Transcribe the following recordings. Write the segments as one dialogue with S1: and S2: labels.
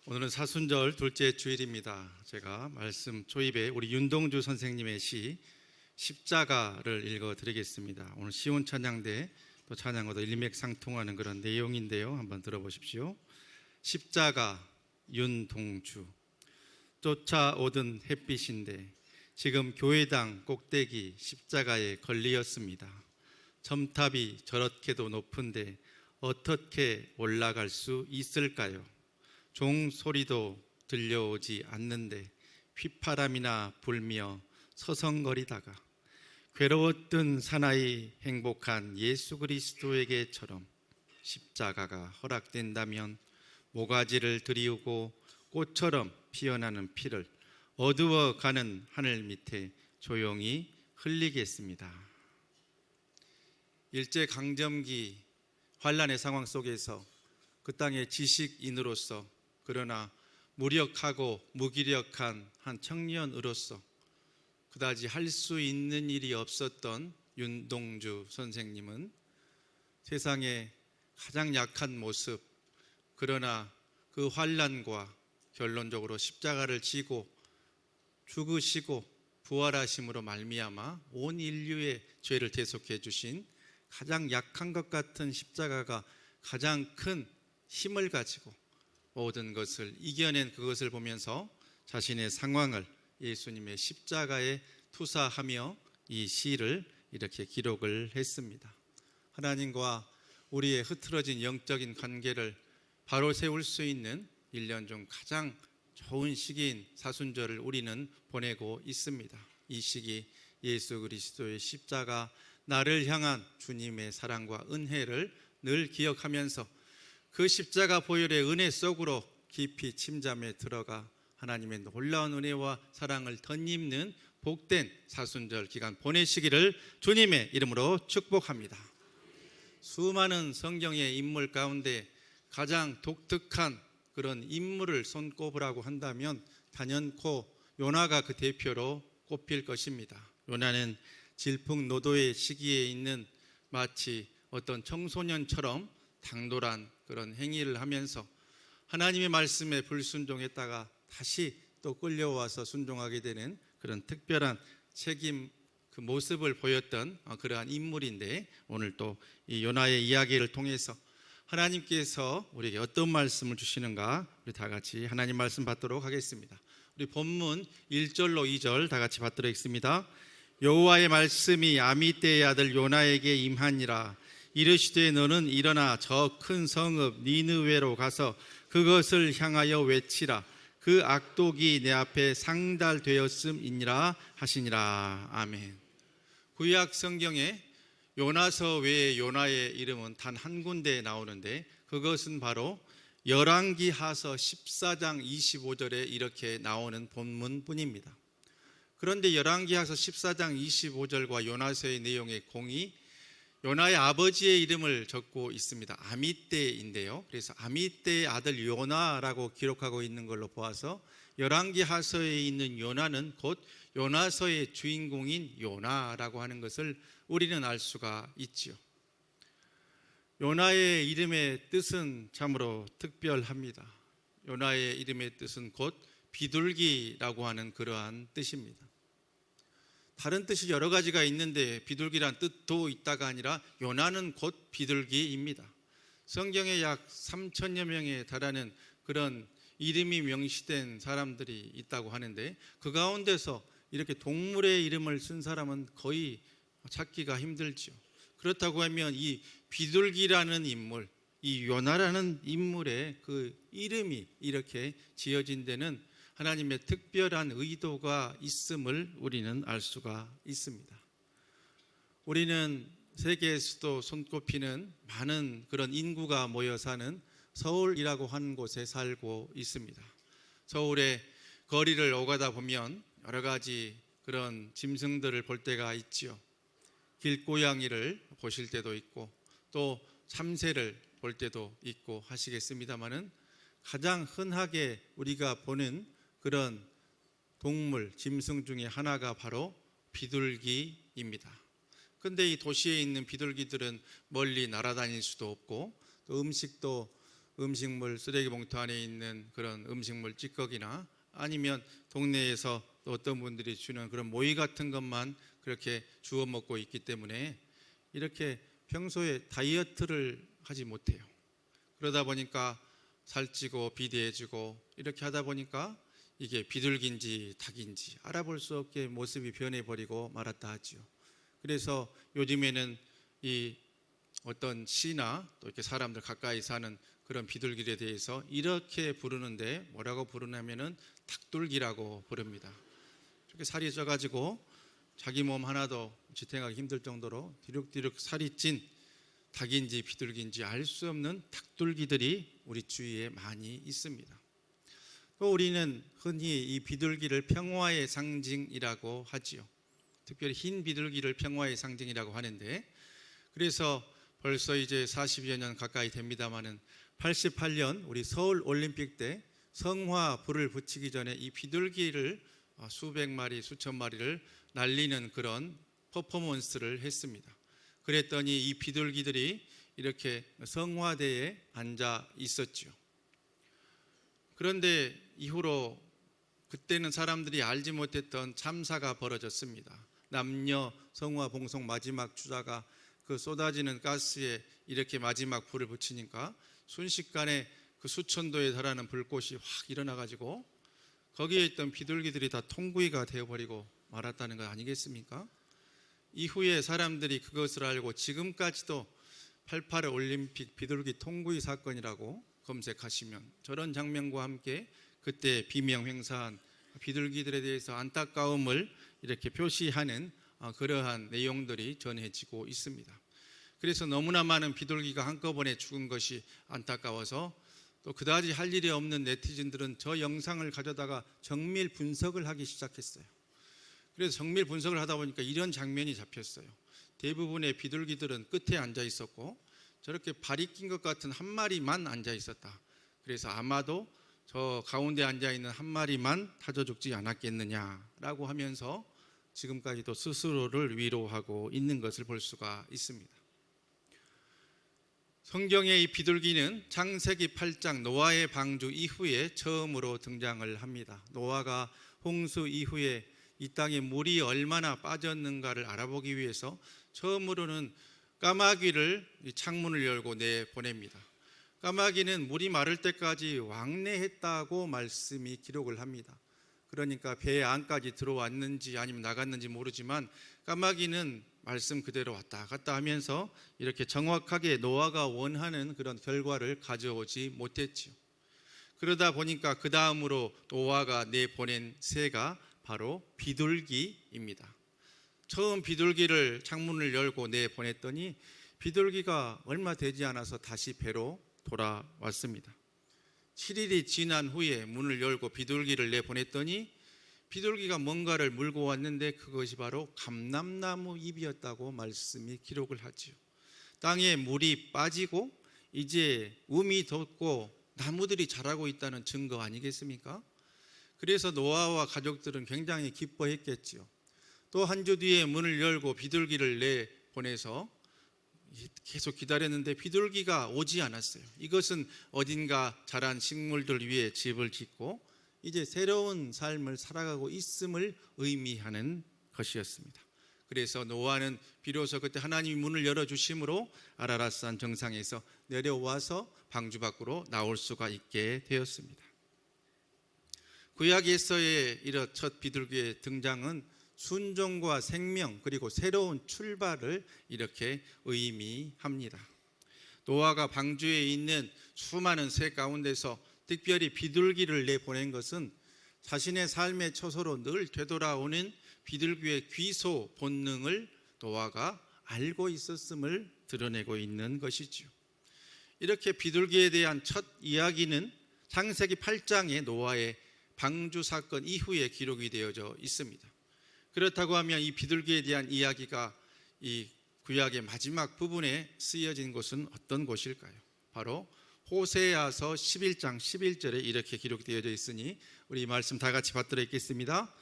S1: 오늘은 사순절 둘째 주일입니다. 제가 말씀 초입에 우리 윤동주 선생님의 시 십자가를 읽어드리겠습니다. 오늘 시온 찬양대 또 찬양과도 일맥상통하는 그런 내용인데요. 한번 들어보십시오. 십자가 윤동주. 쫓아오던 햇빛인데 지금 교회당 꼭대기 십자가에 걸리었습니다. 첨탑이 저렇게도 높은데 어떻게 올라갈 수 있을까요? 종 소리도 들려오지 않는데 휘파람이나 불며 서성거리다가 괴로웠던 사나이 행복한 예수 그리스도에게처럼 십자가가 허락된다면 모가지를 들이우고 꽃처럼 피어나는 피를 어두워가는 하늘 밑에 조용히 흘리겠습니다. 일제강점기 환란의 상황 속에서 그 땅의 지식인으로서 그러나 무력하고 무기력한 한 청년으로서 그다지 할 수 있는 일이 없었던 윤동주 선생님은 세상의 가장 약한 모습, 그러나 그 환난과 결론적으로 십자가를 지고 죽으시고 부활하심으로 말미암아 온 인류의 죄를 대속해 주신 가장 약한 것 같은 십자가가 가장 큰 힘을 가지고 모든 것을 이겨낸 그것을 보면서 자신의 상황을 예수님의 십자가에 투사하며 이 시를 이렇게 기록을 했습니다. 하나님과 우리의 흐트러진 영적인 관계를 바로 세울 수 있는 1년 중 가장 좋은 시기인 사순절을 우리는 보내고 있습니다. 이 시기 예수 그리스도의 십자가, 나를 향한 주님의 사랑과 은혜를 늘 기억하면서 그 십자가 보혈의 은혜 속으로 깊이 침잠에 들어가 하나님의 놀라운 은혜와 사랑을 덧입는 복된 사순절 기간 보내시기를 주님의 이름으로 축복합니다. 수많은 성경의 인물 가운데 가장 독특한 그런 인물을 손꼽으라고 한다면 단연코 요나가 그 대표로 꼽힐 것입니다. 요나는 질풍노도의 시기에 있는 마치 어떤 청소년처럼 당돌한 그런 행위를 하면서 하나님의 말씀에 불순종했다가 다시 또 끌려와서 순종하게 되는 그런 특별한 책임 그 모습을 보였던 그러한 인물인데, 오늘 또 이 요나의 이야기를 통해서 하나님께서 우리에게 어떤 말씀을 주시는가 우리 다 같이 하나님 말씀 받도록 하겠습니다. 우리 본문 1절로 2절 다 같이 받도록 하겠습니다. 여호와의 말씀이 아미떼의 아들 요나에게 임하니라. 이르시되 너는 일어나 저 큰 성읍 니느웨로 가서 그것을 향하여 외치라. 그 악독이 내 앞에 상달되었음이니라 하시니라. 아멘. 구약 성경에 요나서 외에 요나의 이름은 단 한 군데에 나오는데 그것은 바로 열왕기하서 14장 25절에 이렇게 나오는 본문뿐입니다. 그런데 열왕기하서 14장 25절과 요나서의 내용의 공이 요나의 아버지의 이름을 적고 있습니다. 아미떼인데요. 그래서 아미떼의 아들 요나라고 기록하고 있는 걸로 보아서 열왕기하서에 있는 요나는 곧 요나서의 주인공인 요나라고 하는 것을 우리는 알 수가 있지요. 요나의 이름의 뜻은 참으로 특별합니다. 요나의 이름의 뜻은 곧 비둘기라고 하는 그러한 뜻입니다. 다른 뜻이 여러 가지가 있는데 비둘기란 뜻도 있다가 아니라 요나는 곧 비둘기입니다. 성경에 약 3천여 명에 달하는 그런 이름이 명시된 사람들이 있다고 하는데 그 가운데서 이렇게 동물의 이름을 쓴 사람은 거의 찾기가 힘들죠. 그렇다고 하면 이 비둘기라는 인물, 이 요나라는 인물의 그 이름이 이렇게 지어진 데는 하나님의 특별한 의도가 있음을 우리는 알 수가 있습니다. 우리는 세계에서도 손꼽히는 많은 그런 인구가 모여 사는 서울이라고 하는 곳에 살고 있습니다. 서울의 거리를 오가다 보면 여러 가지 그런 짐승들을 볼 때가 있지요. 길고양이를 보실 때도 있고 또 참새를 볼 때도 있고 하시겠습니다마는 가장 흔하게 우리가 보는 그런 동물, 짐승 중에 하나가 바로 비둘기입니다. 그런데 이 도시에 있는 비둘기들은 멀리 날아다닐 수도 없고 또 음식도 음식물 쓰레기 봉투 안에 있는 그런 음식물 찌꺼기나 아니면 동네에서 또 어떤 분들이 주는 그런 모이 같은 것만 그렇게 주워 먹고 있기 때문에 이렇게 평소에 다이어트를 하지 못해요. 그러다 보니까 살찌고 비대해지고 이렇게 하다 보니까 이게 비둘기인지 닭인지 알아볼 수 없게 모습이 변해버리고 말았다 하지요. 그래서 요즘에는 이 어떤 시나 또 이렇게 사람들 가까이 사는 그런 비둘기에 대해서 이렇게 부르는데 뭐라고 부르냐면은 닭둘기라고 부릅니다. 이렇게 살이 쪄가지고 자기 몸 하나도 지탱하기 힘들 정도로 뒤룩뒤룩 살이 찐 닭인지 비둘기인지 알 수 없는 닭둘기들이 우리 주위에 많이 있습니다. 또 우리는 흔히 이 비둘기를 평화의 상징이라고 하지요. 특별히 흰 비둘기를 평화의 상징이라고 하는데, 그래서 벌써 이제 40여 년 가까이 됩니다마는 88년 우리 서울 올림픽 때 성화 불을 붙이기 전에 이 비둘기를 수백 마리 수천 마리를 날리는 그런 퍼포먼스를 했습니다. 그랬더니 이 비둘기들이 이렇게 성화대에 앉아 있었죠. 그런데 이후로 그때는 사람들이 알지 못했던 참사가 벌어졌습니다. 남녀 성화 봉송 마지막 주자가 그 쏟아지는 가스에 이렇게 마지막 불을 붙이니까 순식간에 그 수천도에 달하는 불꽃이 확 일어나가지고 거기에 있던 비둘기들이 다 통구이가 되어버리고 말았다는 것 아니겠습니까? 이후에 사람들이 그것을 알고 지금까지도 88 올림픽 비둘기 통구이 사건이라고 검색하시면 저런 장면과 함께 그때 비명 행사한 비둘기들에 대해서 안타까움을 이렇게 표시하는 그러한 내용들이 전해지고 있습니다. 그래서 너무나 많은 비둘기가 한꺼번에 죽은 것이 안타까워서 또 그다지 할 일이 없는 네티즌들은 저 영상을 가져다가 정밀 분석을 하기 시작했어요. 그래서 정밀 분석을 하다 보니까 이런 장면이 잡혔어요. 대부분의 비둘기들은 끝에 앉아 있었고 저렇게 발이 낀 것 같은 한 마리만 앉아 있었다. 그래서 아마도 저 가운데 앉아 있는 한 마리만 타져 죽지 않았겠느냐라고 하면서 지금까지도 스스로를 위로하고 있는 것을 볼 수가 있습니다. 성경의 이 비둘기는 창세기 8장 노아의 방주 이후에 처음으로 등장을 합니다. 노아가 홍수 이후에 이 땅에 물이 얼마나 빠졌는가를 알아보기 위해서 처음으로는 까마귀를 창문을 열고 내보냅니다. 까마귀는 물이 마를 때까지 왕래했다고 말씀이 기록을 합니다. 그러니까 배 안까지 들어왔는지 아니면 나갔는지 모르지만 까마귀는 말씀 그대로 왔다 갔다 하면서 이렇게 정확하게 노아가 원하는 그런 결과를 가져오지 못했지요. 그러다 보니까 그 다음으로 노아가 내보낸 새가 바로 비둘기입니다. 처음 비둘기를 창문을 열고 내보냈더니 비둘기가 얼마 되지 않아서 다시 배로 돌아왔습니다. 7일이 지난 후에 문을 열고 비둘기를 내보냈더니 비둘기가 뭔가를 물고 왔는데 그것이 바로 감람나무 잎이었다고 말씀이 기록을 하지요. 땅에 물이 빠지고 이제 움이 돋고 나무들이 자라고 있다는 증거 아니겠습니까? 그래서 노아와 가족들은 굉장히 기뻐했겠지요. 또 한 주 뒤에 문을 열고 비둘기를 내보내서 계속 기다렸는데 비둘기가 오지 않았어요. 이것은 어딘가 자란 식물들 위에 집을 짓고 이제 새로운 삶을 살아가고 있음을 의미하는 것이었습니다. 그래서 노아는 비로소 그때 하나님이 문을 열어주심으로 아라랏산 정상에서 내려와서 방주 밖으로 나올 수가 있게 되었습니다. 구약에서의 이런 첫 비둘기의 등장은 순종과 생명 그리고 새로운 출발을 이렇게 의미합니다. 노아가 방주에 있는 수많은 새 가운데서 특별히 비둘기를 내보낸 것은 자신의 삶의 초소로 늘 되돌아오는 비둘기의 귀소 본능을 노아가 알고 있었음을 드러내고 있는 것이지요. 이렇게 비둘기에 대한 첫 이야기는 창세기 8장의 노아의 방주 사건 이후에 기록이 되어져 있습니다. 그렇다고 하면 이 비둘기에 대한 이야기가 이 구약의 마지막 부분에 쓰여진 곳은 어떤 곳일까요? 바로 호세아서 11장 11절에 이렇게 기록되어져 있으니 우리 이 말씀 다 같이 받들어 읽겠습니다.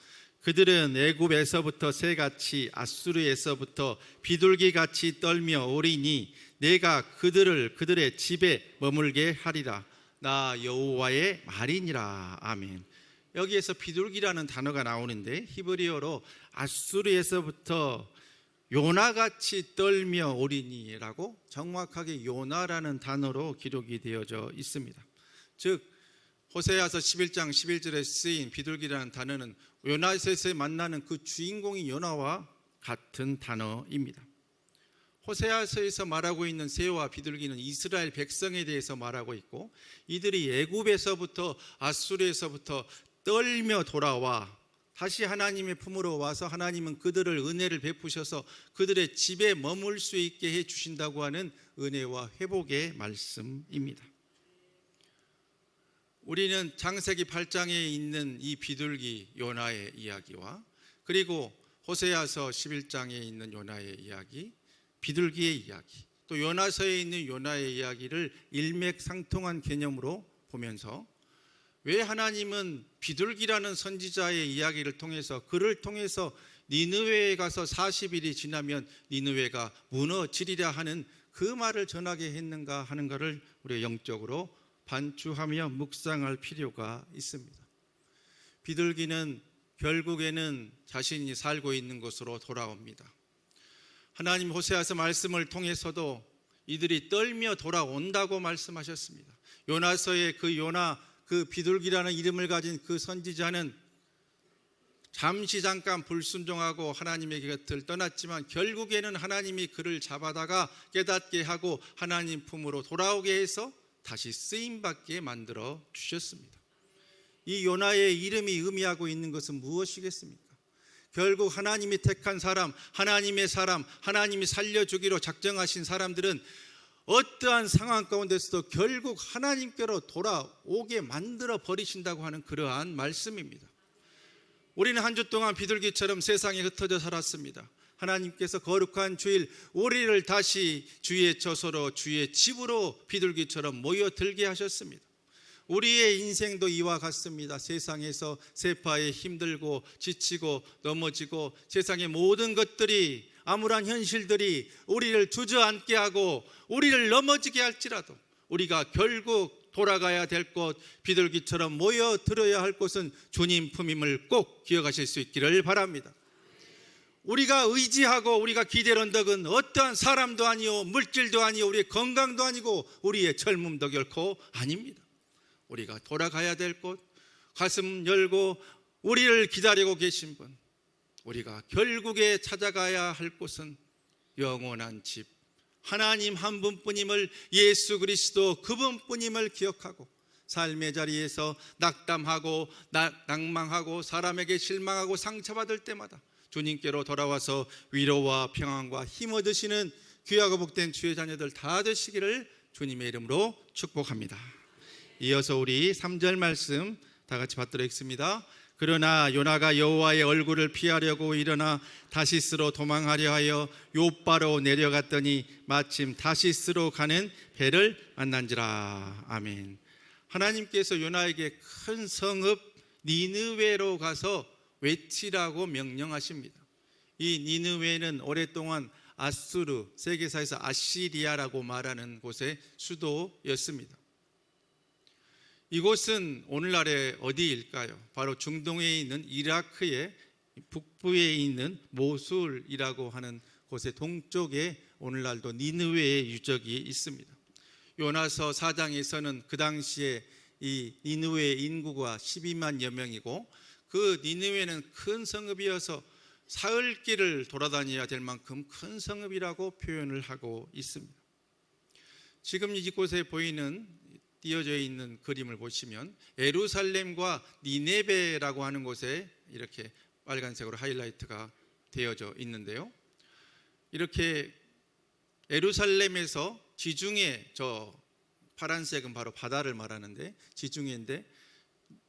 S1: 그들은 애굽에서부터 새같이 아수르에서부터 비둘기같이 떨며 오리니 내가 그들을 그들의 집에 머물게 하리라. 나 여호와의 말이니라. 아멘. 여기에서 비둘기라는 단어가 나오는데 히브리어로 아수르에서부터 요나같이 떨며 오리니라고 정확하게 요나라는 단어로 기록이 되어져 있습니다. 즉 호세아서 11장 11절에 쓰인 비둘기라는 단어는 요나서에서 만나는 그 주인공이 요나와 같은 단어입니다. 호세아서에서 말하고 있는 새와 비둘기는 이스라엘 백성에 대해서 말하고 있고, 이들이 애굽에서부터 아수르에서부터 떨며 돌아와 다시 하나님의 품으로 와서 하나님은 그들을 은혜를 베푸셔서 그들의 집에 머물 수 있게 해 주신다고 하는 은혜와 회복의 말씀입니다. 우리는 창세기 8장에 있는 이 비둘기 요나의 이야기와 그리고 호세아서 11장에 있는 요나의 이야기, 비둘기의 이야기, 또 요나서에 있는 요나의 이야기를 일맥상통한 개념으로 보면서 왜 하나님은 비둘기라는 선지자의 이야기를 통해서, 그를 통해서 니느웨에 가서 40일이 지나면 니느웨가 무너지리라 하는 그 말을 전하게 했는가 하는가를 우리가 영적으로 반추하며 묵상할 필요가 있습니다. 비둘기는 결국에는 자신이 살고 있는 곳으로 돌아옵니다. 하나님 호세아서 말씀을 통해서도 이들이 떨며 돌아온다고 말씀하셨습니다. 요나서의 그 요나, 그 비둘기라는 이름을 가진 그 선지자는 잠깐 불순종하고 하나님의 곁을 떠났지만 결국에는 하나님이 그를 잡아다가 깨닫게 하고 하나님 품으로 돌아오게 해서 다시 쓰임받게 만들어 주셨습니다. 이 요나의 이름이 의미하고 있는 것은 무엇이겠습니까? 결국 하나님이 택한 사람, 하나님이 살려주기로 작정하신 사람들은 어떠한 상황 가운데서도 결국 하나님께로 돌아오게 만들어 버리신다고 하는 그러한 말씀입니다. 우리는 한 주 동안 비둘기처럼 세상에 흩어져 살았습니다. 하나님께서 거룩한 주일 우리를 다시 주의 처소로, 주의 집으로 비둘기처럼 모여들게 하셨습니다. 우리의 인생도 이와 같습니다. 세상에서 세파에 힘들고 지치고 넘어지고 세상의 모든 것들이, 암울한 현실들이 우리를 주저앉게 하고 우리를 넘어지게 할지라도 우리가 결국 돌아가야 될 곳, 비둘기처럼 모여들어야 할 곳은 주님 품임을 꼭 기억하실 수 있기를 바랍니다. 우리가 의지하고 우리가 기댈 언덕은 어떠한 사람도 아니요 물질도 아니요 우리의 건강도 아니고 우리의 젊음도 결코 아닙니다. 우리가 돌아가야 될 곳, 가슴 열고 우리를 기다리고 계신 분, 우리가 결국에 찾아가야 할 곳은 영원한 집, 하나님 한 분뿐임을, 예수 그리스도 그분뿐임을 기억하고 삶의 자리에서 낙담하고 낭망하고 사람에게 실망하고 상처받을 때마다 주님께로 돌아와서 위로와 평안과 힘 얻으시는 귀하고 복된 주의 자녀들 다 되시기를 주님의 이름으로 축복합니다. 이어서 우리 3절 말씀 다 같이 받도록 하겠습니다. 그러나 요나가 여호와의 얼굴을 피하려고 일어나 다시스로 도망하려 하여 요바로 내려갔더니 마침 다시스로 가는 배를 만난지라. 아멘. 하나님께서 요나에게 큰 성읍 니느웨로 가서 외치라고 명령하십니다. 이 니느웨는 오랫동안 아수르, 세계사에서 아시리아라고 말하는 곳의 수도였습니다. 이곳은 오늘날의 어디일까요? 바로 중동에 있는 이라크의 북부에 있는 모술이라고 하는 곳의 동쪽에 오늘날도 니느웨의 유적이 있습니다. 요나서 4장에서는 그 당시에 이 니느웨의 인구가 12만여 명이고 그 니느웨는 큰 성읍이어서 사흘길을 돌아다녀야 될 만큼 큰 성읍이라고 표현을 하고 있습니다. 지금 이곳에 보이는 띄어져 있는 그림을 보시면 예루살렘과 니네베라고 하는 곳에 이렇게 빨간색으로 하이라이트가 되어져 있는데요. 이렇게 예루살렘에서 지중해, 저 파란색은 바로 바다를 말하는데 지중해인데,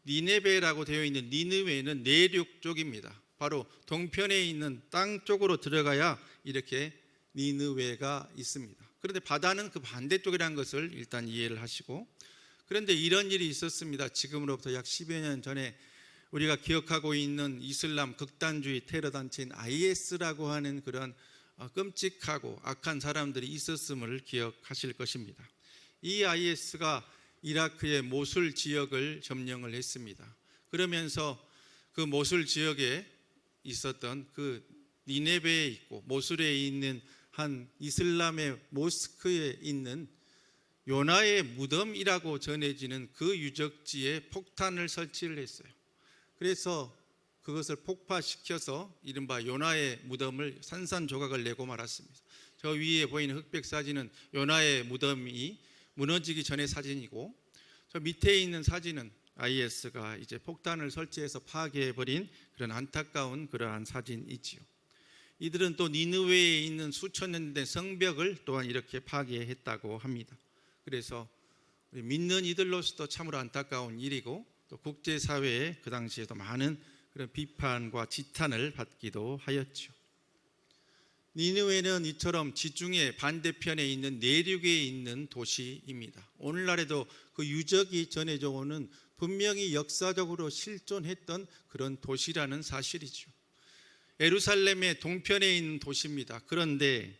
S1: 니네베라고 되어 있는 니느웨는 내륙 쪽입니다. 바로 동편에 있는 땅 쪽으로 들어가야 이렇게 니느웨가 있습니다. 그런데 바다는 그 반대쪽이라는 것을 일단 이해를 하시고, 그런데 이런 일이 있었습니다. 지금으로부터 약 10여 년 전에 우리가 기억하고 있는 이슬람 극단주의 테러 단체인 IS라고 하는 그런 끔찍하고 악한 사람들이 있었음을 기억하실 것입니다. 이 IS가 이라크의 모술 지역을 점령을 했습니다. 그러면서 그 모술 지역에 있었던 그 니네베에 있고 모술에 있는 한 이슬람의 모스크에 있는 요나의 무덤이라고 전해지는 그 유적지에 폭탄을 설치를 했어요. 그래서 그것을 폭파시켜서 이른바 요나의 무덤을 산산조각을 내고 말았습니다. 저 위에 보이는 흑백 사진은 요나의 무덤이 무너지기 전의 사진이고, 저 밑에 있는 사진은 IS가 이제 폭탄을 설치해서 파괴해버린 그런 안타까운 그러한 사진이지요. 이들은 또 니느웨에 있는 수천 년 된 성벽을 또한 이렇게 파괴했다고 합니다. 그래서 우리 믿는 이들로서도 참으로 안타까운 일이고, 또 국제사회에 그 당시에도 많은 그런 비판과 지탄을 받기도 하였죠. 니느웨는 이처럼 지중해 반대편에 있는 내륙에 있는 도시입니다. 오늘날에도 그 유적이 전해져 오는 분명히 역사적으로 실존했던 그런 도시라는 사실이죠. 예루살렘의 동편에 있는 도시입니다. 그런데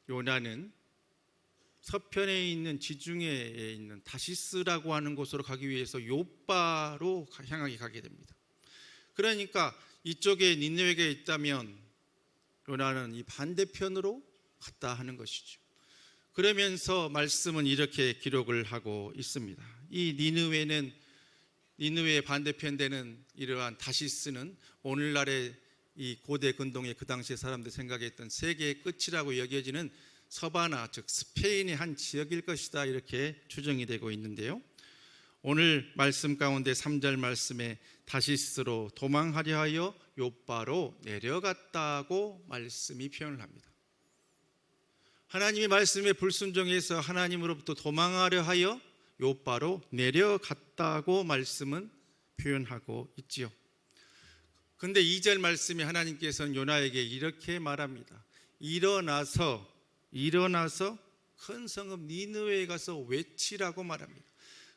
S1: 요나는 서편에 있는 지중해에 있는 다시스라고 하는 곳으로 가기 위해서 요빠로 향하게 가게 됩니다. 그러니까 이쪽에 니느웨가 있다면 요나는 이 반대편으로 갔다 하는 것이죠. 그러면서 말씀은 이렇게 기록을 하고 있습니다. 이 니느웨의 반대편 되는 이러한 다시스는 오늘날의 이 고대 근동의 그 당시의 사람들 생각했던 세계의 끝이라고 여겨지는 서바나, 즉 스페인의 한 지역일 것이다, 이렇게 추정이 되고 있는데요. 오늘 말씀 가운데 3절 말씀에 다시스로 도망하려 하여 요빠로 내려갔다고 말씀이 표현을 합니다. 하나님의 말씀에 불순종해서 하나님으로부터 도망하려 하여 요빠로 내려갔다고 말씀은 표현하고 있지요. 근데 2절 말씀에 하나님께서는 요나에게 이렇게 말합니다. 일어나서 큰 성읍 니느웨에 가서 외치라고 말합니다.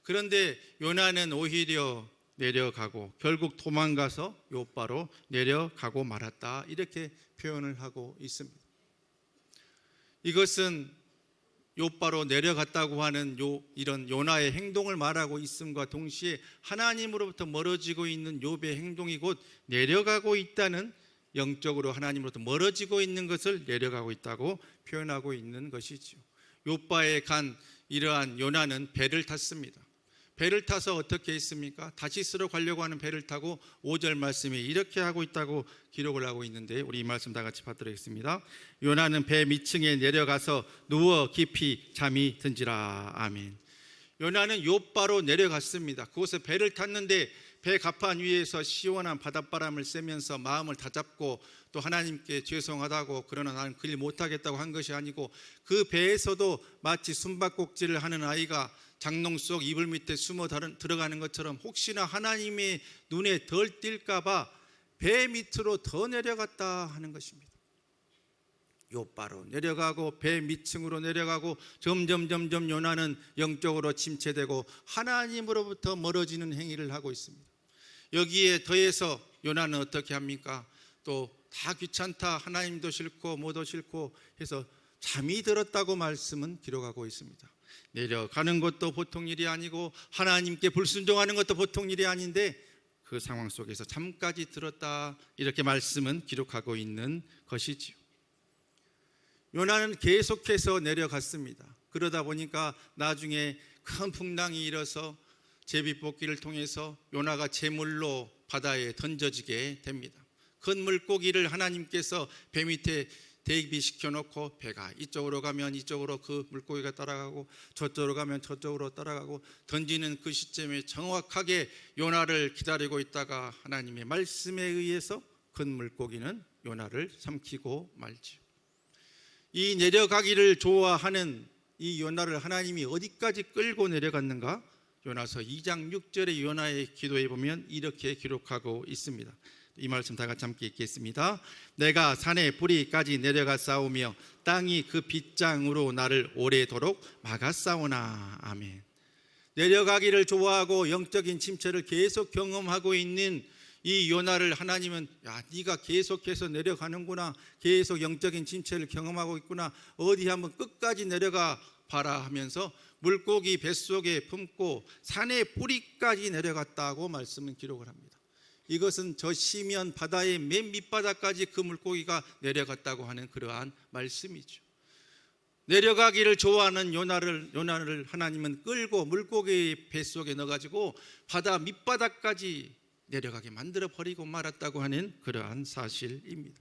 S1: 그런데 요나는 오히려 내려가고 결국 도망가서 요빠로 내려가고 말았다, 이렇게 표현을 하고 있습니다. 이것은 요빠로 내려갔다고 하는 이런 요나의 행동을 말하고 있음과 동시에 하나님으로부터 멀어지고 있는 욥의 행동이 곧 내려가고 있다는, 영적으로 하나님으로부터 멀어지고 있는 것을 내려가고 있다고 표현하고 있는 것이죠. 요빠에 간 이러한 요나는 배를 탔습니다. 배를 타서 어떻게 했습니까? 다시스로 가려고 하는 배를 타고 5절 말씀에 이렇게 하고 있다고 기록을 하고 있는데, 우리 이 말씀 다 같이 받도록하겠습니다. 요나는 배 밑층에 내려가서 누워 깊이 잠이 든지라. 아멘. 요나는 요빠로 내려갔습니다. 그곳에 배를 탔는데 배 갑판 위에서 시원한 바닷바람을 쐬면서 마음을 다잡고 또 하나님께 죄송하다고, 그러나 나는 그 일 못하겠다고 한 것이 아니고, 그 배에서도 마치 숨바꼭질을 하는 아이가 장롱 속 이불 밑에 숨어 들어가는 것처럼 혹시나 하나님의 눈에 덜 띌까 봐 배 밑으로 더 내려갔다 하는 것입니다. 요빠로 내려가고 배 밑층으로 내려가고 점점 요나는 영적으로 침체되고 하나님으로부터 멀어지는 행위를 하고 있습니다. 여기에 더해서 요나는 어떻게 합니까? 또 다 귀찮다, 하나님도 싫고 뭐도 싫고 해서 잠이 들었다고 말씀은 기록하고 있습니다. 내려가는 것도 보통 일이 아니고 하나님께 불순종하는 것도 보통 일이 아닌데 그 상황 속에서 잠까지 들었다, 이렇게 말씀은 기록하고 있는 것이지요. 요나는 계속해서 내려갔습니다. 그러다 보니까 나중에 큰 풍랑이 일어서 제비뽑기를 통해서 요나가 제물로 바다에 던져지게 됩니다. 큰 물고기를 하나님께서 배 밑에 대비시켜 놓고 배가 이쪽으로 가면 이쪽으로 그 물고기가 따라가고 저쪽으로 가면 저쪽으로 따라가고 던지는 그 시점에 정확하게 요나를 기다리고 있다가 하나님의 말씀에 의해서 큰 물고기는 요나를 삼키고 말지요. 이 내려가기를 좋아하는 이 요나를 하나님이 어디까지 끌고 내려갔는가? 요나서 2장 6절의 요나의 기도에 보면 이렇게 기록하고 있습니다. 이 말씀 다 같이 함께 읽겠습니다. 내가 산의 뿌리까지 내려가 싸우며 땅이 그 빗장으로 나를 오래도록 막았사오나. 아멘. 내려가기를 좋아하고 영적인 침체를 계속 경험하고 있는 이 요나를 하나님은 네가 계속해서 내려가는구나, 계속 영적인 침체를 경험하고 있구나, 어디 한번 끝까지 내려가 봐라 하면서 물고기 뱃속에 품고 산의 뿌리까지 내려갔다고 말씀은 기록을 합니다. 이것은 저 시면 바다의 맨 밑바닥까지 그 물고기가 내려갔다고 하는 그러한 말씀이죠. 내려가기를 좋아하는 요나를 하나님은 끌고 물고기 뱃속에 넣어가지고 바다 밑바닥까지 내려가게 만들어 버리고 말았다고 하는 그러한 사실입니다.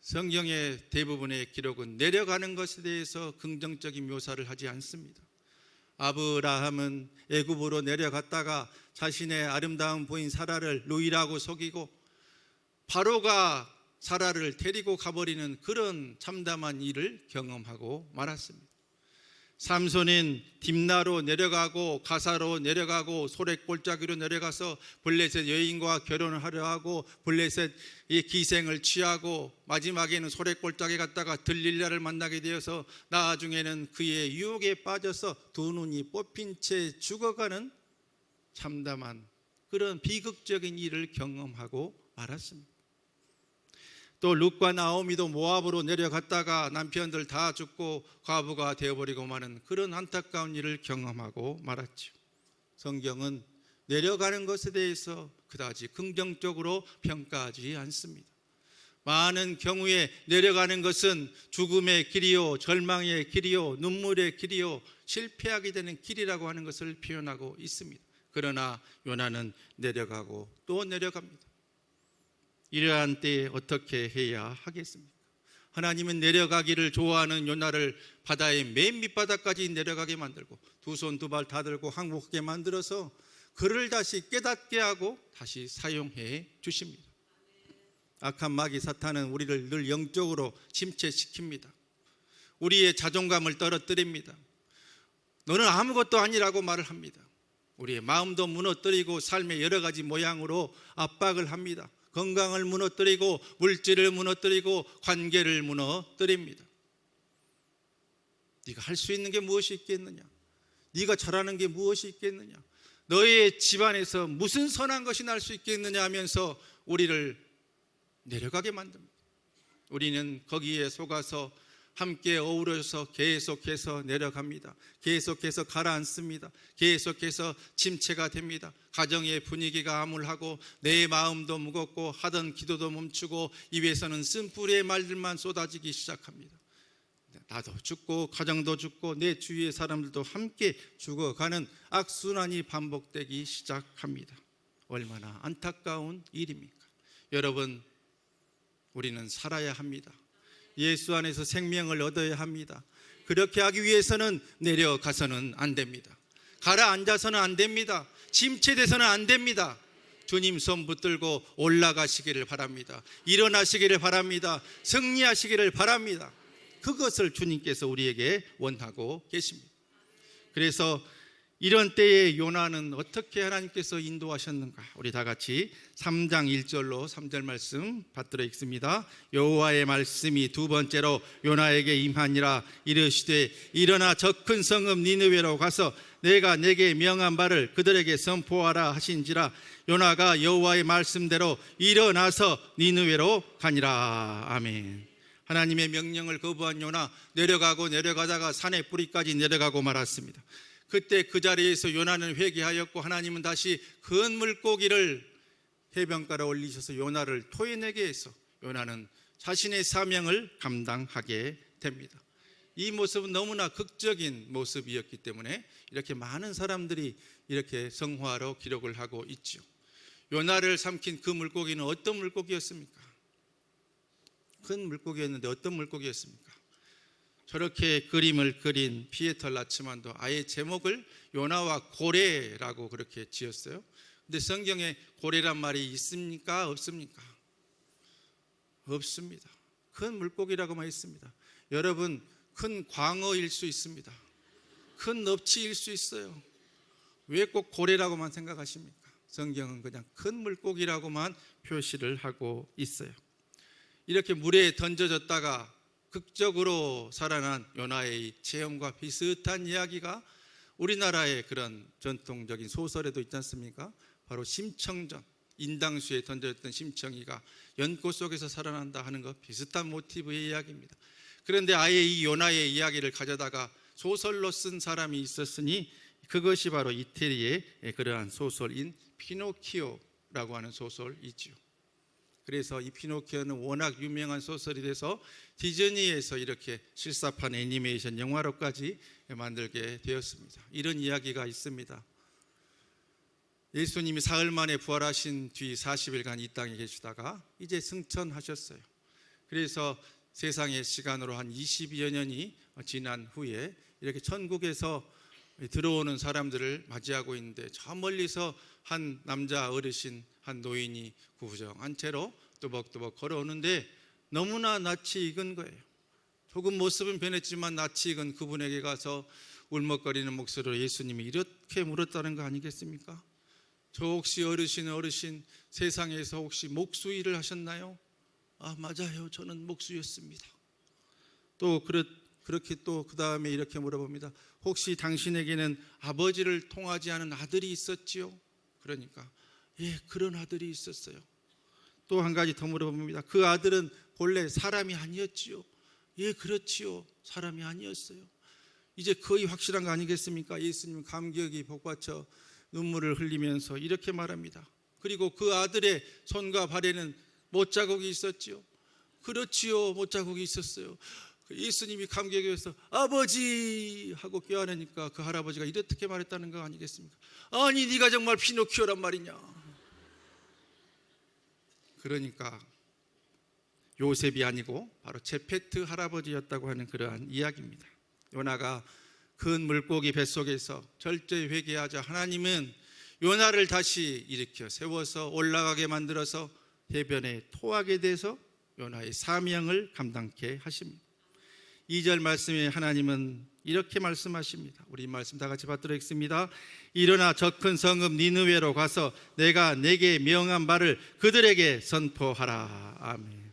S1: 성경의 대부분의 기록은 내려가는 것에 대해서 긍정적인 묘사를 하지 않습니다. 아브라함은 애굽으로 내려갔다가 자신의 아름다운 부인 사라를 누이라고 속이고 바로가 사라를 데리고 가버리는 그런 참담한 일을 경험하고 말았습니다. 삼손은 딥나로 내려가고 가사로 내려가고 소래골짜기로 내려가서 블레셋 여인과 결혼을 하려 하고 블레셋의 기생을 취하고 마지막에는 소래골짜기 갔다가 들릴라를 만나게 되어서 나중에는 그의 유혹에 빠져서 두 눈이 뽑힌 채 죽어가는 참담한 그런 비극적인 일을 경험하고 말았습니다. 또 룻과 나오미도 모압으로 내려갔다가 남편들 다 죽고 과부가 되어버리고 마는 그런 안타까운 일을 경험하고 말았죠. 성경은 내려가는 것에 대해서 그다지 긍정적으로 평가하지 않습니다. 많은 경우에 내려가는 것은 죽음의 길이요, 절망의 길이요, 눈물의 길이요, 실패하게 되는 길이라고 하는 것을 표현하고 있습니다. 그러나 요나는 내려가고 또 내려갑니다. 이러한 때에 어떻게 해야 하겠습니까? 하나님은 내려가기를 좋아하는 요나를 바다의 맨 밑바닥까지 내려가게 만들고 두 손 두 발 다 들고 항복하게 만들어서 그를 다시 깨닫게 하고 다시 사용해 주십니다. 악한 마귀 사탄은 우리를 늘 영적으로 침체시킵니다. 우리의 자존감을 떨어뜨립니다. 너는 아무것도 아니라고 말을 합니다. 우리의 마음도 무너뜨리고 삶의 여러 가지 모양으로 압박을 합니다. 건강을 무너뜨리고 물질을 무너뜨리고 관계를 무너뜨립니다. 네가 할 수 있는 게 무엇이 있겠느냐? 네가 잘하는 게 무엇이 있겠느냐? 너의 집안에서 무슨 선한 것이 날 수 있겠느냐 하면서 우리를 내려가게 만듭니다. 우리는 거기에 속아서 함께 어우러져서 계속해서 내려갑니다. 계속해서 가라앉습니다. 계속해서 침체가 됩니다. 가정의 분위기가 암울하고 내 마음도 무겁고 하던 기도도 멈추고 입에서는 쓴뿌리의 말들만 쏟아지기 시작합니다. 나도 죽고 가정도 죽고 내 주위의 사람들도 함께 죽어가는 악순환이 반복되기 시작합니다. 얼마나 안타까운 일입니까? 여러분, 우리는 살아야 합니다. 예수 안에서 생명을 얻어야 합니다. 그렇게 하기 위해서는 내려가서는 안 됩니다. 가라앉아서는 안 됩니다. 침체돼서는 안 됩니다. 주님 손 붙들고 올라가시기를 바랍니다. 일어나시기를 바랍니다. 승리하시기를 바랍니다. 그것을 주님께서 우리에게 원하고 계십니다. 그래서 이런 때에 요나는 어떻게 하나님께서 인도하셨는가? 우리 다 같이 3장 1절로 3절 말씀 받들어 읽습니다. 여호와의 말씀이 두 번째로 요나에게 임하니라. 이르시되 일어나 저 큰 성읍 니느웨로 가서 내가 내게 명한 바를 그들에게 선포하라 하신지라. 요나가 여호와의 말씀대로 일어나서 니느웨로 가니라. 아멘. 하나님의 명령을 거부한 요나, 내려가다가 산의 뿌리까지 내려가고 말았습니다. 그때 그 자리에서 요나는 회개하였고 하나님은 다시 큰 물고기를 해변가로 올리셔서 요나를 토해내게 해서 요나는 자신의 사명을 감당하게 됩니다. 이 모습은 너무나 극적인 모습이었기 때문에 이렇게 많은 사람들이 이렇게 성화로 기록을 하고 있죠. 요나를 삼킨 그 물고기는 어떤 물고기였습니까? 큰 물고기였는데 어떤 물고기였습니까? 저렇게 그림을 그린 피에터 라츠만도 아예 제목을 요나와 고래라고 그렇게 지었어요. 근데 성경에 고래란 말이 있습니까? 없습니까? 없습니다. 큰 물고기라고만 있습니다. 여러분, 큰 광어일 수 있습니다. 큰 넙치일 수 있어요. 왜 꼭 고래라고만 생각하십니까? 성경은 그냥 큰 물고기라고만 표시를 하고 있어요. 이렇게 물에 던져졌다가 극적으로 살아난 요나의 체험과 비슷한 이야기가 우리나라의 그런 전통적인 소설에도 있지 않습니까? 바로 심청전, 인당수에 던져졌던 심청이가 연꽃 속에서 살아난다 하는 것 비슷한 모티브의 이야기입니다. 그런데 아예 이 요나의 이야기를 가져다가 소설로 쓴 사람이 있었으니 그것이 바로 이태리의 그러한 소설인 피노키오라고 하는 소설이지요. 그래서 이 피노키오는 워낙 유명한 소설이 돼서 디즈니에서 이렇게 실사판 애니메이션 영화로까지 만들게 되었습니다. 이런 이야기가 있습니다. 예수님이 사흘 만에 부활하신 뒤 40일간 이 땅에 계시다가 이제 승천하셨어요. 그래서 세상의 시간으로 한 20여 년이 지난 후에 이렇게 천국에서 들어오는 사람들을 맞이하고 있는데, 저 멀리서 한 남자 어르신, 한 노인이 구부정한 채로 또벅또벅 걸어오는데 너무나 낯이 익은 거예요. 조금 모습은 변했지만 낯이 익은 그분에게 가서 울먹거리는 목소리로 예수님이 이렇게 물었다는 거 아니겠습니까? 저 혹시 어르신 세상에서 혹시 목수일을 하셨나요? 아, 맞아요. 저는 목수였습니다. 또 그렇게 또 그 다음에 이렇게 물어봅니다. 혹시 당신에게는 아버지를 통하지 않은 아들이 있었지요? 그러니까 예, 그런 아들이 있었어요. 또 한 가지 더 물어봅니다. 그 아들은 본래 사람이 아니었지요? 예, 그렇지요. 사람이 아니었어요. 이제 거의 확실한 거 아니겠습니까? 예수님은 감격이 복받쳐 눈물을 흘리면서 이렇게 말합니다. 그리고 그 아들의 손과 발에는 못자국이 있었지요? 그렇지요. 못자국이 있었어요. 예수님이 감격해서 아버지 하고 껴안으니까 그 할아버지가 이렇게 말했다는 거 아니겠습니까? 아니, 네가 정말 피노키오란 말이냐? 그러니까 요셉이 아니고 바로 제페트 할아버지였다고 하는 그러한 이야기입니다. 요나가 큰 물고기 뱃속에서 철저히 회개하자 하나님은 요나를 다시 일으켜 세워서 올라가게 만들어서 해변에 토하게 돼서 요나의 사명을 감당케 하십니다. 2절 말씀에 하나님은 이렇게 말씀하십니다. 우리 말씀 다 같이 받도록 하겠습니다. 일어나 저 큰 성읍 니느웨로 가서 내가 내게 명한 바를 그들에게 선포하라. 아멘.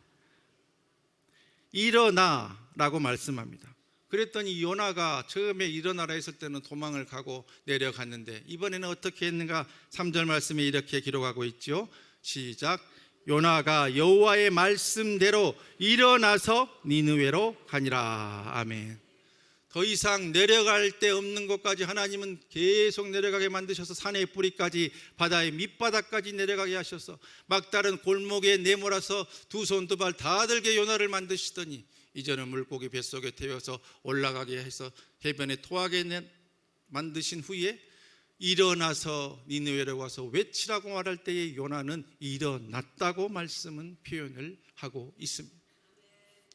S1: 일어나라고 말씀합니다. 그랬더니 요나가 처음에 일어나라 했을 때는 도망을 가고 내려갔는데 이번에는 어떻게 했는가? 3절 말씀에 이렇게 기록하고 있죠. 시작. 요나가 여호와의 말씀대로 일어나서 니느웨로 가니라. 아멘. 더 이상 내려갈 데 없는 곳까지 하나님은 계속 내려가게 만드셔서 산의 뿌리까지 바다의 밑바닥까지 내려가게 하셔서 막다른 골목에 내몰아서 두 손 두 발 다 들게 요나를 만드시더니 이제는 물고기 뱃속에 태워서 올라가게 해서 해변에 토하게 만드신 후에 일어나서 니느웨로 가서 외치라고 말할 때에 요나는 일어났다고 말씀은 표현을 하고 있습니다.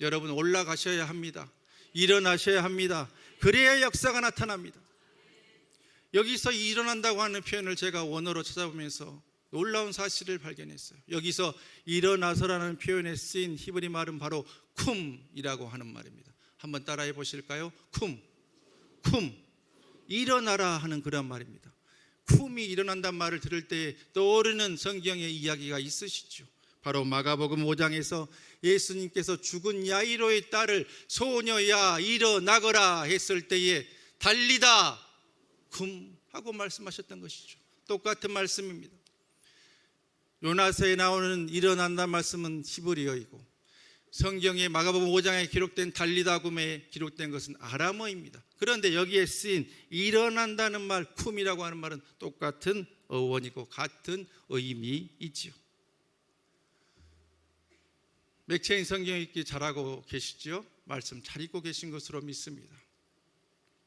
S1: 여러분, 올라가셔야 합니다. 일어나셔야 합니다. 그래야 역사가 나타납니다. 여기서 일어난다고 하는 표현을 제가 원어로 찾아보면서 놀라운 사실을 발견했어요. 여기서 일어나서라는 표현에 쓰인 히브리 말은 바로 쿰이라고 하는 말입니다. 한번 따라해 보실까요? 쿰. 일어나라 하는 그런 말입니다. 쿰이 일어난다는 말을 들을 때 떠오르는 성경의 이야기가 있으시죠. 바로 마가복음 5장에서 예수님께서 죽은 야이로의 딸을 소녀야 일어나거라 했을 때에 달리다 쿰 하고 말씀하셨던 것이죠. 똑같은 말씀입니다. 요나서에 나오는 일어난다는 말씀은 히브리어이고 성경의 마가복음 5장에 기록된 달리다 쿰에 기록된 것은 아람어입니다. 그런데 여기에 쓰인 일어난다는 말 쿰이라고 하는 말은 똑같은 어원이고 같은 의미이지요. 맥체인 성경 읽기 잘하고 계시죠? 말씀 잘 읽고 계신 것으로 믿습니다.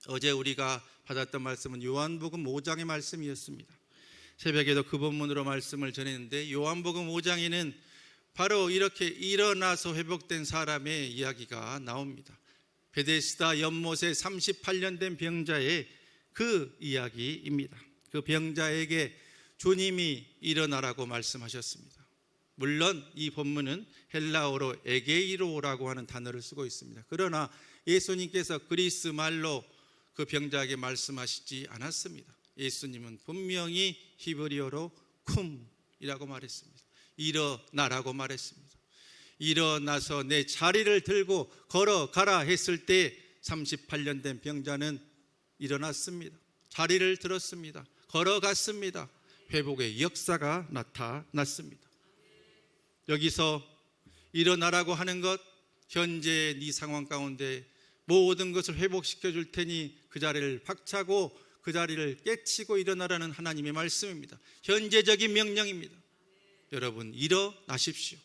S1: 어제 우리가 받았던 말씀은 요한복음 5장의 말씀이었습니다. 새벽에도 그 본문으로 말씀을 전했는데 요한복음 5장에는 바로 이렇게 일어나서 회복된 사람의 이야기가 나옵니다. 베데스다 연못에 38년 된 병자의 그 이야기입니다. 그 병자에게 주님이 일어나라고 말씀하셨습니다. 물론 이 본문은 헬라어로 에게이로라고 하는 단어를 쓰고 있습니다. 그러나 예수님께서 그리스 말로 그 병자에게 말씀하시지 않았습니다. 예수님은 분명히 히브리어로 쿰이라고 말했습니다. 일어나라고 말했습니다. 일어나서 내 자리를 들고 걸어가라 했을 때 38년 된 병자는 일어났습니다. 자리를 들었습니다. 걸어갔습니다. 회복의 역사가 나타났습니다. 여기서 일어나라고 하는 것, 현재 네 상황 가운데 모든 것을 회복시켜 줄 테니 그 자리를 박차고 그 자리를 깨치고 일어나라는 하나님의 말씀입니다. 현재적인 명령입니다. 여러분, 일어나십시오.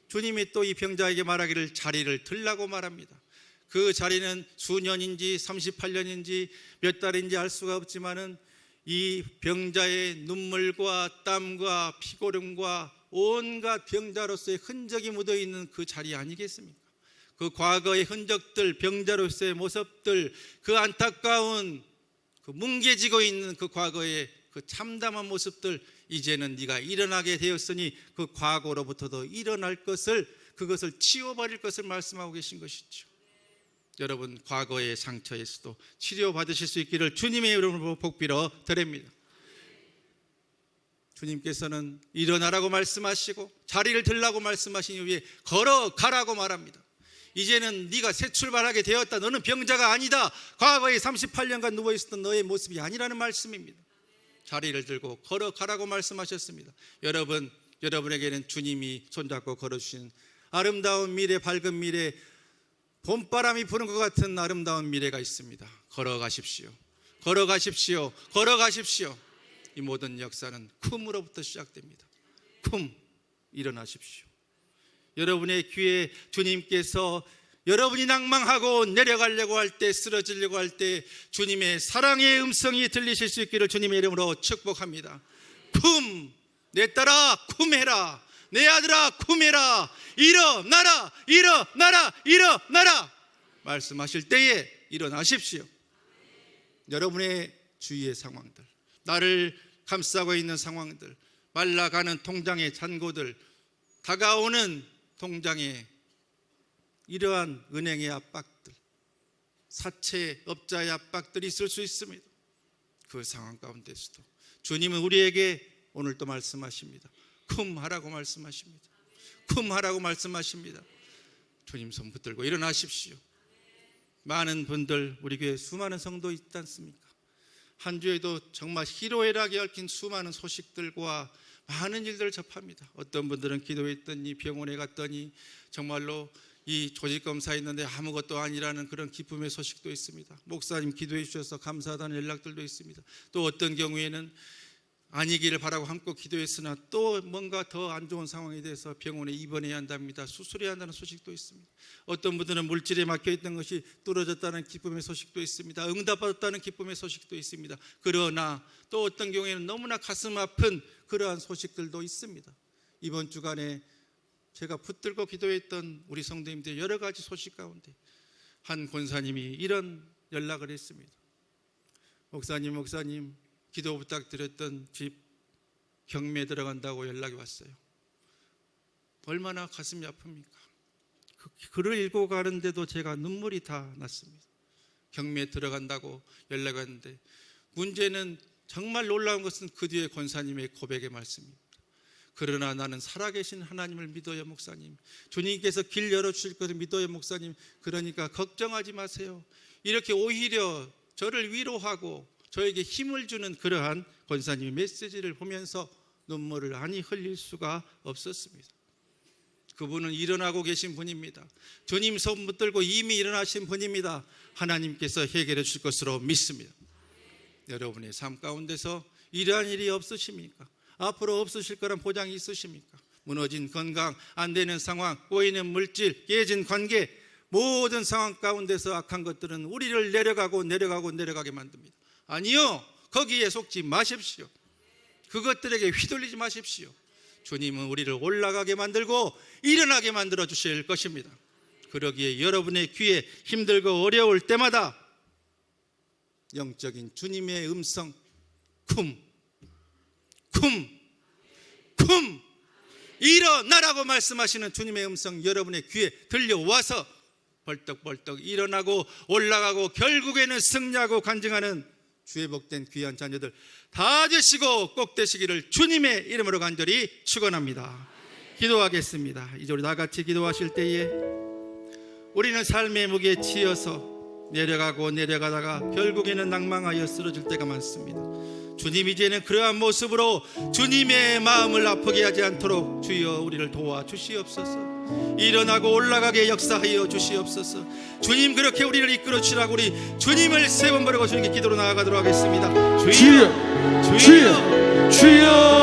S1: 주님이 또 이 병자에게 말하기를 자리를 들라고 말합니다. 그 자리는 수년인지 38년인지 몇 달인지 알 수가 없지만은 이 병자의 눈물과 땀과 피고름과 온갖 병자로서의 흔적이 묻어 있는 그 자리 아니겠습니까? 그 과거의 흔적들, 병자로서의 모습들, 그 안타까운 그 뭉개지고 있는 그 과거의 그 참담한 모습들, 이제는 네가 일어나게 되었으니 그 과거로부터도 일어날 것을, 그것을 치워버릴 것을 말씀하고 계신 것이죠. 여러분, 과거의 상처에서도 치료받으실 수 있기를 주님의 이름으로 복빌어 드립니다. 주님께서는 일어나라고 말씀하시고 자리를 들라고 말씀하신 이후에 걸어가라고 말합니다. 이제는 네가 새 출발하게 되었다. 너는 병자가 아니다. 과거에 38년간 누워있었던 너의 모습이 아니라는 말씀입니다. 자리를 들고 걸어가라고 말씀하셨습니다. 여러분에게는 주님이 손잡고 걸어주신 아름다운 미래, 밝은 미래, 봄바람이 부는 것 같은 아름다운 미래가 있습니다. 걸어가십시오. 걸어가십시오. 걸어가십시오. 이 모든 역사는 쿰으로부터 시작됩니다. 쿰, 일어나십시오. 여러분의 귀에 주님께서 여러분이 낭망하고 내려가려고 할 때, 쓰러지려고 할 때 주님의 사랑의 음성이 들리실 수 있기를 주님의 이름으로 축복합니다. 쿰, 내 딸아 쿰해라. 내 아들아 쿰해라. 일어나라, 일어나라, 일어나라 말씀하실 때에 일어나십시오. 여러분의 주위의 상황들, 나를 감싸고 있는 상황들, 말라가는 통장의 잔고들, 다가오는 통장의 이러한 은행의 압박들, 사채업자의 압박들이 있을 수 있습니다. 그 상황 가운데서도 주님은 우리에게 오늘 또 말씀하십니다. 쿰하라고 말씀하십니다. 쿰하라고 말씀하십니다. 주님 손 붙들고 일어나십시오. 많은 분들, 우리 교회 수많은 성도 있지 않습니까? 한 주에도 정말 희로애락이 얽힌 수많은 소식들과 많은 일들을 접합니다. 어떤 분들은 기도했더니 병원에 갔더니 정말로 이 조직검사 있는데 아무것도 아니라는 그런 기쁨의 소식도 있습니다. 목사님 기도해 주셔서 감사하다는 연락들도 있습니다. 또 어떤 경우에는 아니기를 바라고 함께 기도했으나 또 뭔가 더 안 좋은 상황에 대해서 병원에 입원해야 한답니다. 수술해야 한다는 소식도 있습니다. 어떤 분들은 물질에 막혀있던 것이 뚫어졌다는 기쁨의 소식도 있습니다. 응답받았다는 기쁨의 소식도 있습니다. 그러나 또 어떤 경우에는 너무나 가슴 아픈 그러한 소식들도 있습니다. 이번 주간에 제가 붙들고 기도했던 우리 성도님들 여러 가지 소식 가운데 한 권사님이 이런 연락을 했습니다. 목사님 기도 부탁드렸던 집 경매에 들어간다고 연락이 왔어요. 얼마나 가슴이 아픕니까? 그 글을 읽고 가는데도 제가 눈물이 다 났습니다. 경매에 들어간다고 연락이 왔는데 문제는 정말 놀라운 것은 그 뒤에 권사님의 고백의 말씀입니다. 그러나 나는 살아계신 하나님을 믿어요 목사님. 주님께서 길 열어주실 것을 믿어요 목사님. 그러니까 걱정하지 마세요. 이렇게 오히려 저를 위로하고 저에게 힘을 주는 그러한 권사님의 메시지를 보면서 눈물을 아니 흘릴 수가 없었습니다. 그분은 일어나고 계신 분입니다. 주님 손 붙들고 이미 일어나신 분입니다. 하나님께서 해결해 주실 것으로 믿습니다. 여러분의 삶 가운데서 이러한 일이 없으십니까? 앞으로 없으실 거란 보장이 있으십니까? 무너진 건강, 안 되는 상황, 꼬이는 물질, 깨진 관계, 모든 상황 가운데서 악한 것들은 우리를 내려가게 만듭니다. 아니요, 거기에 속지 마십시오. 그것들에게 휘둘리지 마십시오. 주님은 우리를 올라가게 만들고 일어나게 만들어 주실 것입니다. 그러기에 여러분의 귀에 힘들고 어려울 때마다 영적인 주님의 음성, 쿰 일어나라고 말씀하시는 주님의 음성 여러분의 귀에 들려와서 벌떡벌떡 일어나고 올라가고 결국에는 승리하고 간증하는 주의 복된 귀한 자녀들 다 되시고 꼭 되시기를 주님의 이름으로 간절히 축원합니다. 기도하겠습니다. 이제 우리 다 같이 기도하실 때에 우리는 삶의 무게에 치여서 내려가고 내려가다가 결국에는 낭망하여 쓰러질 때가 많습니다. 주님, 이제는 그러한 모습으로 주님의 마음을 아프게 하지 않도록 주여 우리를 도와주시옵소서. 일어나고 올라가게 역사하여 주시옵소서. 주님, 그렇게 우리를 이끌어 주시라고 우리 주님을 세 번 부르고 주님께 기도로 나아가도록 하겠습니다. 주여, 주여, 주여.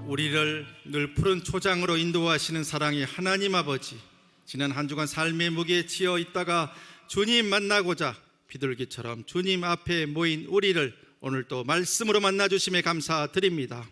S1: 우리를 늘 푸른 초장으로 인도하시는 사랑의 하나님 아버지, 지난 한 주간 삶의 무게에 치여 있다가 주님 만나고자 비둘기처럼 주님 앞에 모인 우리를 오늘 또 말씀으로 만나주심에 감사드립니다.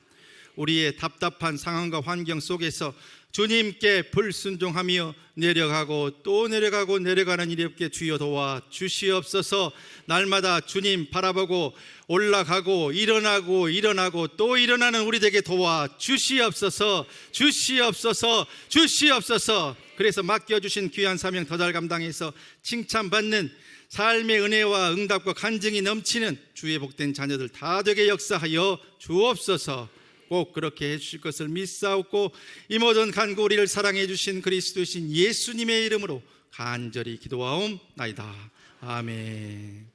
S1: 우리의 답답한 상황과 환경 속에서 주님께 불순종하며 내려가고 또 내려가고 내려가는 일이 없게 주여 도와 주시옵소서. 날마다 주님 바라보고 올라가고 일어나고 일어나고 또 일어나는 우리 되게 도와 주시옵소서. 주시옵소서. 주시옵소서. 그래서 맡겨주신 귀한 사명 더 잘 감당해서 칭찬받는 삶의 은혜와 응답과 간증이 넘치는 주의 복된 자녀들 다 되게 역사하여 주옵소서. 꼭 그렇게 해주실 것을 믿사옵고 이 모든 간구 우리를 사랑해 주신 그리스도이신 예수님의 이름으로 간절히 기도하옵나이다. 아멘.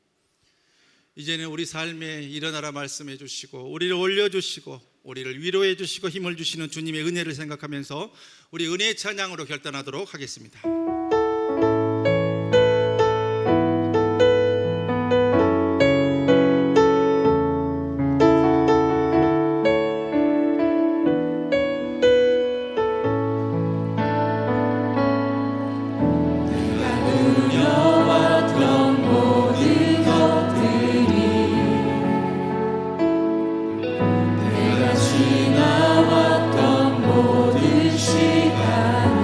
S1: 이제는 우리 삶에 일어나라 말씀해 주시고 우리를 올려주시고 우리를 위로해 주시고 힘을 주시는 주님의 은혜를 생각하면서 우리 은혜 찬양으로 결단하도록 하겠습니다.
S2: 지나왔던 모든 시간이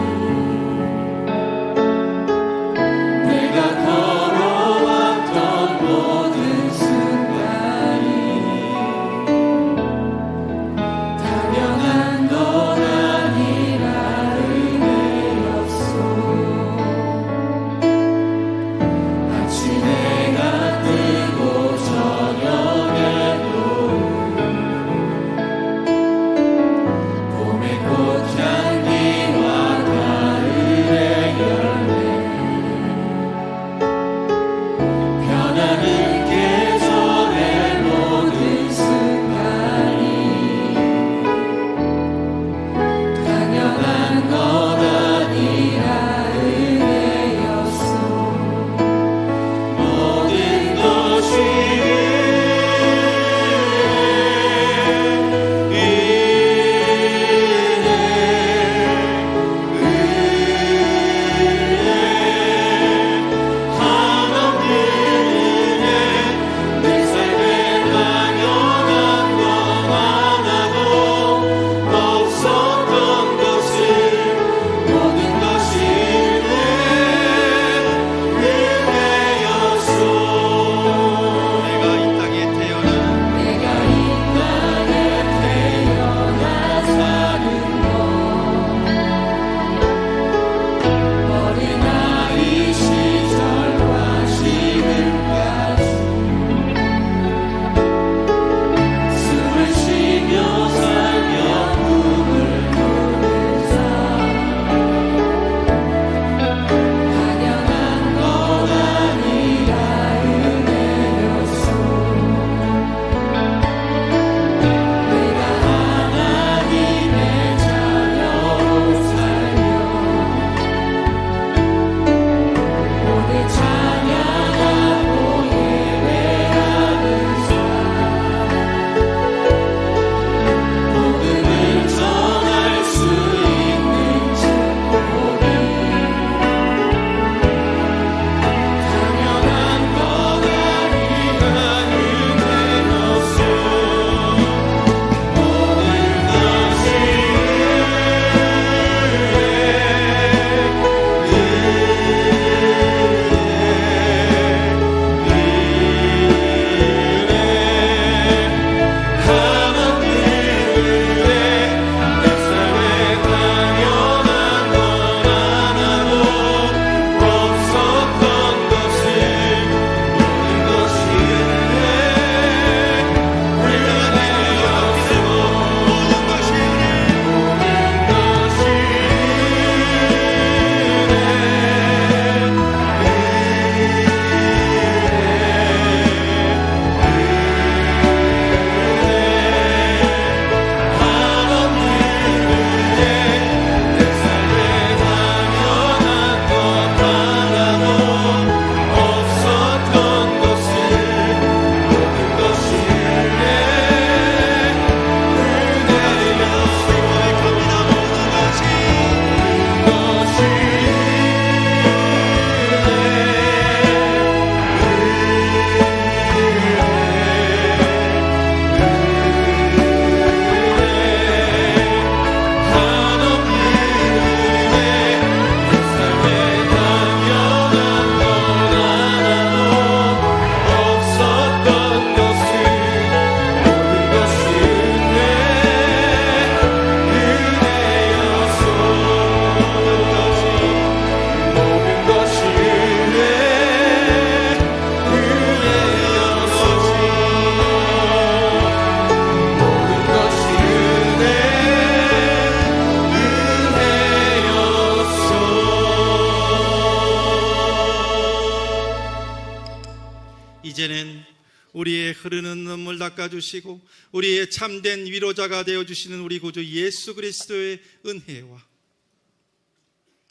S1: 흐르는 눈물 닦아주시고 우리의 참된 위로자가 되어주시는 우리 구주 예수 그리스도의 은혜와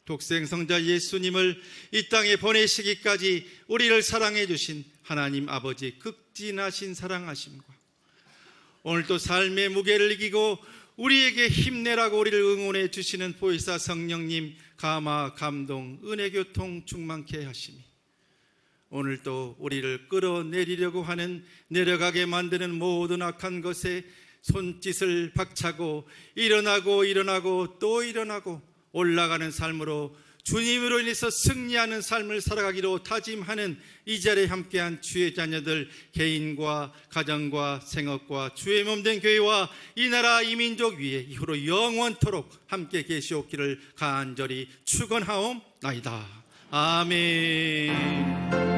S1: 독생성자 예수님을 이 땅에 보내시기까지 우리를 사랑해 주신 하나님 아버지 극진하신 사랑하심과 오늘도 삶의 무게를 이기고 우리에게 힘내라고 우리를 응원해 주시는 보혜사 성령님 감화 감동 은혜 교통 충만케 하심이 오늘도 우리를 끌어내리려고 하는 내려가게 만드는 모든 악한 것에 손짓을 박차고 일어나고 또 일어나고 올라가는 삶으로 주님으로 인해서 승리하는 삶을 살아가기로 다짐하는 이 자리에 함께한 주의 자녀들 개인과 가정과 생업과 주의 몸된 교회와 이 나라 이 민족 위에 이후로 영원토록 함께 계시옵기를 간절히 축원하옵나이다. 아멘.